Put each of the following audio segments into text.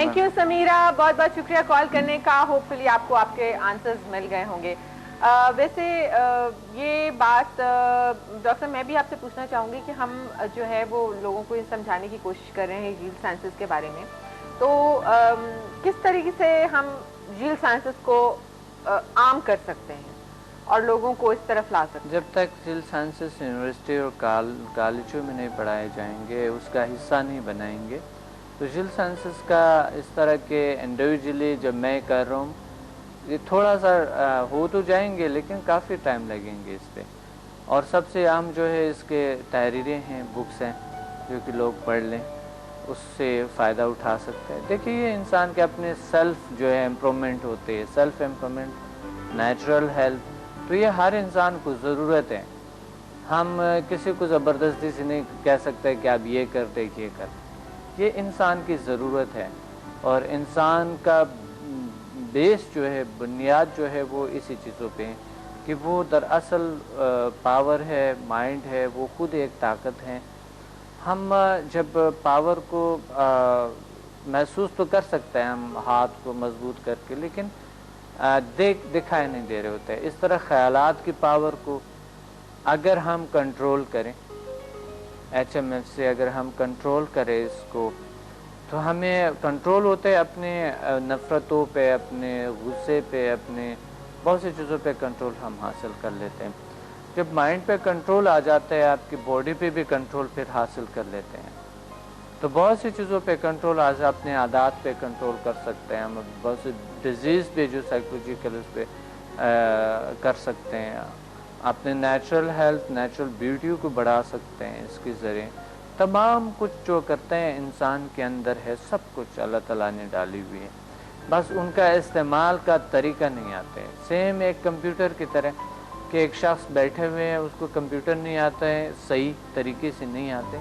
Thank you Samira, बहुत बहुत शुक्रिया कॉल करने का। होपफुली आपको आपके आंसर्स मिल गए होंगे। वैसे ये बात डॉक्टर मैं भी आपसे पूछना चाहूँगी कि हम जो है वो लोगों को ये समझाने की कोशिश कर रहे हैं जील साइंसेस के बारे में, तो किस तरीके से हम जील साइंसेस को आम कर सकते हैं और लोगों को इस तरफ ला सकते हैं? जब तक जील साइंसेस यूनिवर्सिटी और कॉलेजों में नहीं पढ़ाए जाएंगे, उसका हिस्सा नहीं बनाएंगे, तो जील साइंसेस का इस तरह के इंडिविजुअली जब मैं कर रहा हूँ, ये थोड़ा सा हो तो जाएंगे लेकिन काफ़ी टाइम लगेंगे इस पर। और सबसे आम जो है इसके तहरीरें हैं, बुक्स हैं जो कि लोग पढ़ लें, उससे फ़ायदा उठा सकते हैं। देखिए ये इंसान के अपने सेल्फ जो है इम्प्रूवमेंट होते हैं, सेल्फ इम्प्रूवमेंट, नेचुरल हेल्थ, तो ये हर इंसान को ज़रूरत है। हम किसी को ज़बरदस्ती से नहीं कह सकते कि आप ये कर दे ये कर, ये इंसान की ज़रूरत है। और इंसान का बेस जो है, बुनियाद जो है वो इसी चीज़ों पे है कि वो दरअसल पावर है, माइंड है, वो खुद एक ताकत है। हम जब पावर को महसूस तो कर सकते हैं हम हाथ को मजबूत करके, लेकिन दिखाई नहीं दे रहे होते। इस तरह ख्यालात की पावर को अगर हम कंट्रोल करें, HMF से अगर हम कंट्रोल करें इसको, तो हमें कंट्रोल होते हैं अपने नफ़रतों पे, अपने गुस्से पे, अपने बहुत सी चीज़ों पे कंट्रोल हम हासिल कर लेते हैं। जब माइंड पे कंट्रोल आ जाता है, आपकी बॉडी पे भी कंट्रोल फिर हासिल कर लेते हैं। तो बहुत सी चीज़ों पे कंट्रोल आज अपने आदत पे कंट्रोल कर सकते हैं हम, बहुत सी डिजीज़ पे जो साइकोलॉजिकल उस पे कर सकते हैं, अपने नेचुरल हेल्थ, नेचुरल ब्यूटी को बढ़ा सकते हैं इसके ज़रिए। तमाम कुछ जो करते हैं इंसान के अंदर है, सब कुछ अल्लाह ताला ने डाली हुई है, बस उनका इस्तेमाल का तरीका नहीं आते हैं। सेम एक कंप्यूटर की तरह कि एक शख्स बैठे हुए हैं, उसको कंप्यूटर नहीं आता है, सही तरीके से नहीं आते,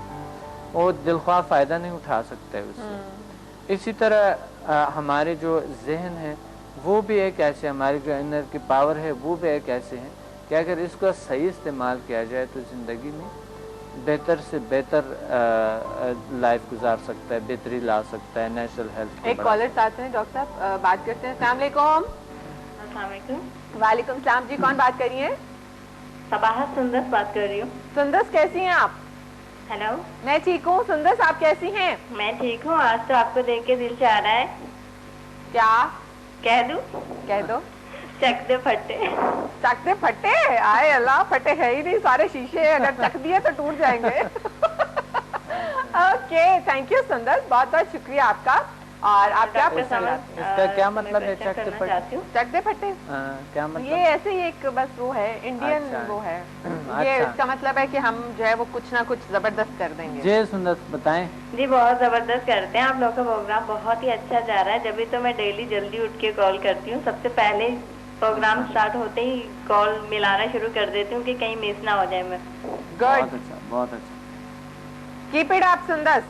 वो दिलख्वाह फ़ायदा नहीं उठा सकता है उससे। इसी तरह हमारे जो जहन है वो भी एक ऐसे, हमारी जो इनर की पावर है वो भी एक ऐसे हैं कि अगर इसका सही इस्तेमाल किया जाए तो ज़िंदगी में बेहतर से बेहतर लाइफ गुजार सकता है, बेहतरी ला सकता है, नेचुरल हेल्थ। एक कॉलर साथ हैं डॉक्टर साहब, बात करते हैं। अस्सलाम वालेकुम। वालेकुम सलाम जी, कौन बात कर रही है? सबाहत सुंदस बात कर रही हूँ। सुंदस कैसी हैं आप? हेलो, मैं ठीक हूँ। सुंदस आप कैसी हैं? मैं ठीक हूँ। आज तो आपको देख के दिल चाह रहा है। क्या कह दूँ? कह दो। चक दे फटे। चक दे फटे? आए अल्लाह, फटे है ही नहीं, सारे शीशे अगर चक दिए तो टूट जाएंगे। ओके, थैंक यू सुंदस, बहुत बहुत शुक्रिया आपका। और आप क्या पसंद आते हैं? इसका क्या मतलब है चक दे फटे? चक दे फटे क्या मतलब? ये ऐसे ही एक बस वो है इंडियन। अच्छा, वो है ये अच्छा। इसका मतलब है कि हम जो है वो कुछ ना कुछ जबरदस्त कर देंगे। जी सुंदस बताएं। जी बहुत जबरदस्त करते हैं आप लोग का प्रोग्राम, बहुत ही अच्छा जा रहा है। जब भी तो मैं डेली जल्दी उठ के कॉल करती हूँ, सबसे पहले प्रोग्राम स्टार्ट होते ही कॉल मिलाना शुरू कर देती हूँ कि कहीं मिस ना हो जाए मैं। बहुत अच्छा, बहुत अच्छा। Keep it up Sundas.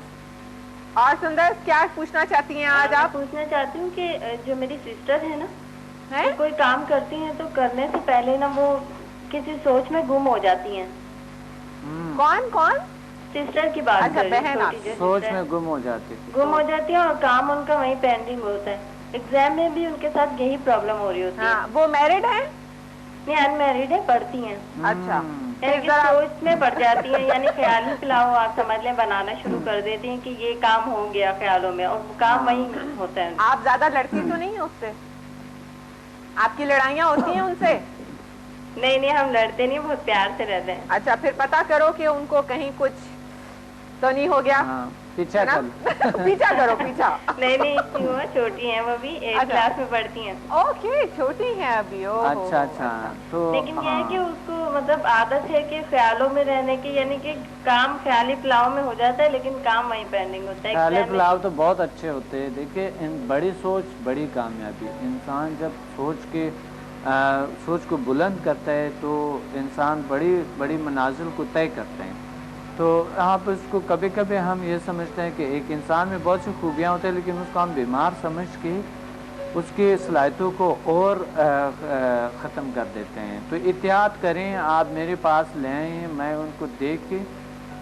और सुंदर क्या पूछना चाहती हैं आज आप? पूछना चाहती हूँ कि जो मेरी सिस्टर है ना, वो कोई काम करती हैं तो करने से पहले ना वो किसी सोच में गुम हो जाती हैं। कौन कौन? सिस्टर की बात कर रही हूँ। सोच में गुम हो जाती है और काम उनका वहीं पेंडिंग होता है। एग्जाम में भी उनके साथ यही प्रॉब्लम हो रही होती है। वो मैरिड है? नहीं, अनमैरिड है, पढ़ती हैं। अच्छा, सोच में पड़ जाती है, यानी ख्याली पिलाओ आप समझ लें, बनाना शुरू कर देती हैं कि ये काम हो गया ख्यालों में, और काम वही होता है। आप ज्यादा लड़ती तो नहीं उससे? आपकी लड़ाइयाँ होती हैं उनसे? नहीं नहीं, हम लड़ते नहीं, बहुत प्यार से रहते हैं। अच्छा, फिर पता करो कि उनको कहीं कुछ तो नहीं हो गया। पीछा पीछा करो, पीछा। नहीं वो छोटी हैं, वो भी 8 क्लास में पढ़ती हैं। ओके, छोटी हैं अभी। अच्छा अच्छा। तो लेकिन ये है कि उसको मतलब आदत है कि ख्यालों में रहने की, यानी कि काम ख्याली पुलाव में हो जाता है लेकिन काम वहीं पेंडिंग होता है। ख्याली पुलाव तो बहुत अच्छे होते हैं। देखिए बड़ी सोच बड़ी कामयाबी। इंसान जब सोच को बुलंद करता है तो इंसान बड़ी बड़ी मनाजिल को तय करते हैं। तो आप इसको कभी कभी हम ये समझते हैं कि एक इंसान में बहुत सी खूबियाँ होती हैं, लेकिन उसको हम बीमार समझ के उसकी सलाहियतों को और ख़त्म कर देते हैं। तो एहतियात करें, आप मेरे पास ले आएँ, मैं उनको देख के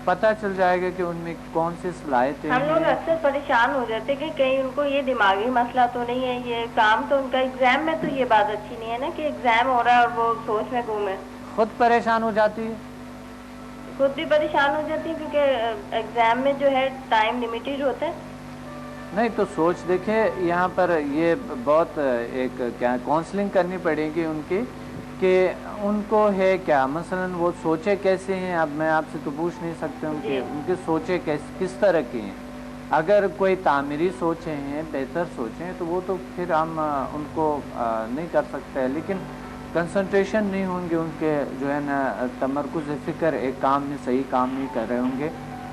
پتہ چل جائے گا کہ ان میں کون سی صلاحیتیں ہم لوگ ہیں. اکثر پریشان ہو جاتے کہ کہیں ان کو یہ دماغی مسئلہ تو نہیں ہے، یہ کام تو ان کا ایگزام میں تو یہ بات اچھی نہیں ہے نا کہ ایگزام ہو رہا ہے اور وہ سوچ میں گم ہے. خود پریشان ہو جاتی ہے. خود بھی پریشان ہو جاتی ہے کیونکہ ایگزام میں جو ہے ٹائم لمیٹڈ ہوتا ہے. نہیں تو سوچ دیکھیں یہاں پر یہ بہت ایک کیا کاؤنسلنگ کرنی پڑے گی ان کی کہ ان کو ہے کیا، مثلا وہ سوچے کیسے ہیں. اب میں آپ سے تو پوچھ نہیں سکتا ہوں کہ ان کی سوچے کس طرح کی ہیں. اگر کوئی تعمیری سوچیں ہیں، بہتر سوچیں، تو وہ تو پھر ہم ان کو نہیں کر سکتے. لیکن کنسنٹریشن نہیں ہوں گے ان کے جو ہے نا، تمرکز فکر ایک کام میں صحیح کام نہیں کر رہے ہوں گے،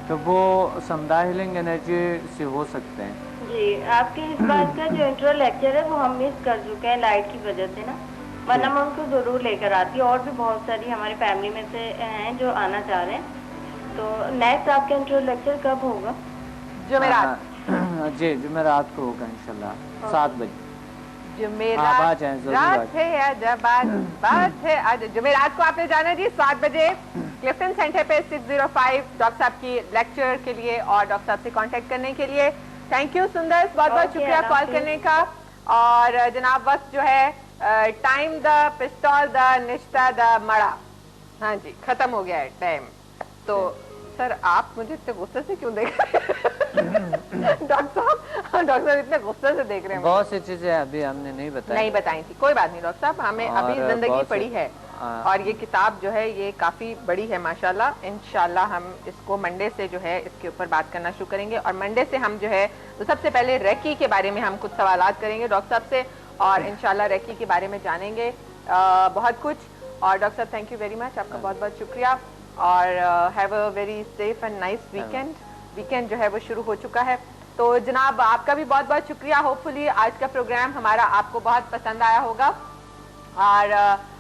تو وہ سمدھا ہیلنگ انرجی سے ہو سکتے ہیں. جی آپ کی اس بات کا جو انٹرو لیکچر ہے وہ ہم مس کر چکے ہیں لائٹ کی وجہ سے نا، ورنہ میں ان کو ضرور لے کر آتی. اور بھی بہت ساری ہماری فیملی میں سے ہیں جو آنا چاہ رہے ہیں. تو نیکسٹ آپ کا انٹرو لیکچر کب ہوگا؟ جمعرات. جی جمعرات کو ہوگا انشاءاللہ 7 بجے. جمعرات ہے یا بات ہے جمعرات کو آپ نے جانا جی 7 بجے کلفٹن سینٹر پہ 605 ڈاکٹر صاحب کی لیکچر کے لیے اور ڈاکٹر صاحب سے کانٹیکٹ کرنے کے لیے. تھینک یو سندر، بہت بہت شکریہ کال کرنے کا. اور جناب وقت جو ہے ٹائم دا پستول دا نشتہ دا مڑا، ہاں جی ختم ہو گیا ہے ٹائم. تو سر آپ مجھے اتنے غصے سے کیوں دیکھ رہے ہیں ڈاکٹر صاحب اتنے غصے سے دیکھ رہے ہیں؟ بہت سی چیزیں ابھی ہم نے نہیں بتائی تھی. کوئی بات نہیں ڈاکٹر صاحب، ہمیں ابھی زندگی پڑی ہے اور یہ کتاب جو ہے یہ کافی بڑی ہے ماشاءاللہ. انشاءاللہ ہم اس کو منڈے سے جو ہے اس کے اوپر بات کرنا شروع کریں گے. اور منڈے سے ہم جو ہے تو سب سے پہلے ریکی کے بارے میں ہم کچھ سوالات کریں گے ڈاکٹر صاحب سے اور انشاءاللہ ریکی کے بارے میں جانیں گے بہت کچھ. اور ڈاکٹر صاحب تھینک یو ویری مچ، آپ کا بہت بہت شکریہ. اور have a very safe and nice weekend جو ہے وہ شروع ہو چکا ہے. تو جناب آپ کا بھی بہت بہت شکریہ. ہوپ فلی آج کا پروگرام ہمارا آپ کو بہت پسند آیا ہوگا، اور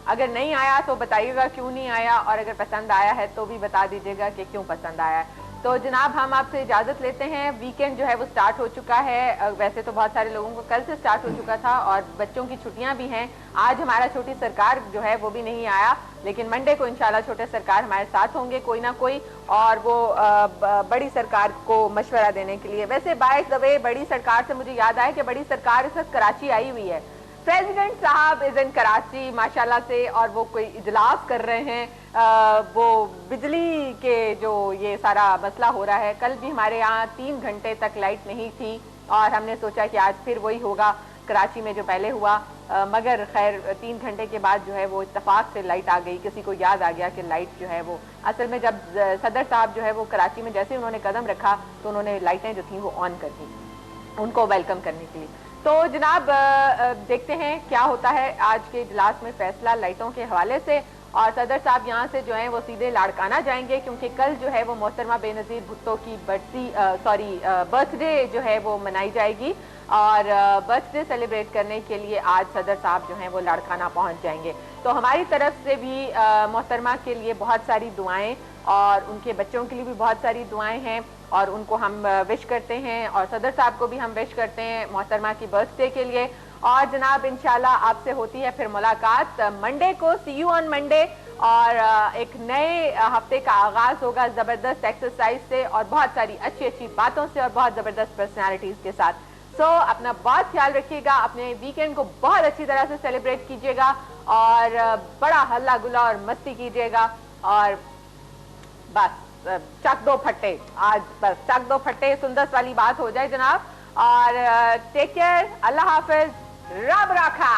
اگر نہیں آیا تو بتائیے گا کیوں نہیں آیا، اور اگر پسند آیا ہے تو بھی بتا دیجیے گا کہ کیوں پسند آیا ہے. تو جناب ہم آپ سے اجازت لیتے ہیں. ویکینڈ جو ہے وہ سٹارٹ ہو چکا ہے. ویسے تو بہت سارے لوگوں کو کل سے سٹارٹ ہو چکا تھا اور بچوں کی چھٹیاں بھی ہیں. آج ہمارا چھوٹی سرکار جو ہے وہ بھی نہیں آیا، لیکن منڈے کو انشاءاللہ چھوٹے سرکار ہمارے ساتھ ہوں گے کوئی نہ کوئی، اور وہ بڑی سرکار کو مشورہ دینے کے لیے. ویسے بائی دا وے بڑی سرکار سے مجھے یاد آیا کہ بڑی سرکار اس وقت کراچی آئی ہوئی ہے. پریزیڈنٹ صاحب از ان کراچی ماشاءاللہ سے، اور وہ کوئی اجلاس کر رہے ہیں. وہ بجلی کے جو یہ سارا مسئلہ ہو رہا ہے، کل بھی ہمارے یہاں 3 گھنٹے تک لائٹ نہیں تھی اور ہم نے سوچا کہ آج پھر وہی ہوگا کراچی میں جو پہلے ہوا، مگر خیر 3 گھنٹے کے بعد جو ہے وہ اتفاق سے لائٹ آ گئی. کسی کو یاد آ گیا کہ لائٹ جو ہے وہ اصل میں جب صدر صاحب جو ہے وہ کراچی میں جیسے انہوں نے قدم رکھا تو انہوں نے لائٹیں جو تھیں وہ آن کر دی ان کو ویلکم کرنے کے لیے. تو جناب دیکھتے ہیں کیا ہوتا ہے آج کے اجلاس میں فیصلہ لائٹوں کے حوالے سے. اور صدر صاحب یہاں سے جو ہیں وہ سیدھے لاڑکانہ جائیں گے کیونکہ کل جو ہے وہ محترمہ بے نظیر بھٹو کی برتھ ڈے جو ہے وہ منائی جائے گی، اور برتھ ڈے سیلیبریٹ کرنے کے لیے آج صدر صاحب جو ہیں وہ لاڑکانہ پہنچ جائیں گے. تو ہماری طرف سے بھی محترمہ کے لیے بہت ساری دعائیں اور ان کے بچوں کے لیے بھی بہت ساری دعائیں ہیں اور ان کو ہم وش کرتے ہیں، اور صدر صاحب کو بھی ہم وش کرتے ہیں محترمہ کی برتھ ڈے کے لیے. اور جناب انشاءاللہ آپ سے ہوتی ہے پھر ملاقات منڈے کو. سی یو آن منڈے. اور ایک نئے ہفتے کا آغاز ہوگا زبردست ایکسرسائز سے اور بہت ساری اچھی اچھی باتوں سے اور بہت زبردست پرسنالٹیز کے ساتھ. سو اپنا بہت خیال رکھیے گا، اپنے ویکینڈ کو بہت اچھی طرح سے سیلیبریٹ کیجیے گا اور بڑا ہلا گلا اور مستی کیجیے گا. اور بس چک دو پھٹے، آج بس چک دو پھٹے سندس والی بات ہو جائے جناب. اور ٹیک کیئر، اللہ حافظ، رب رکھا.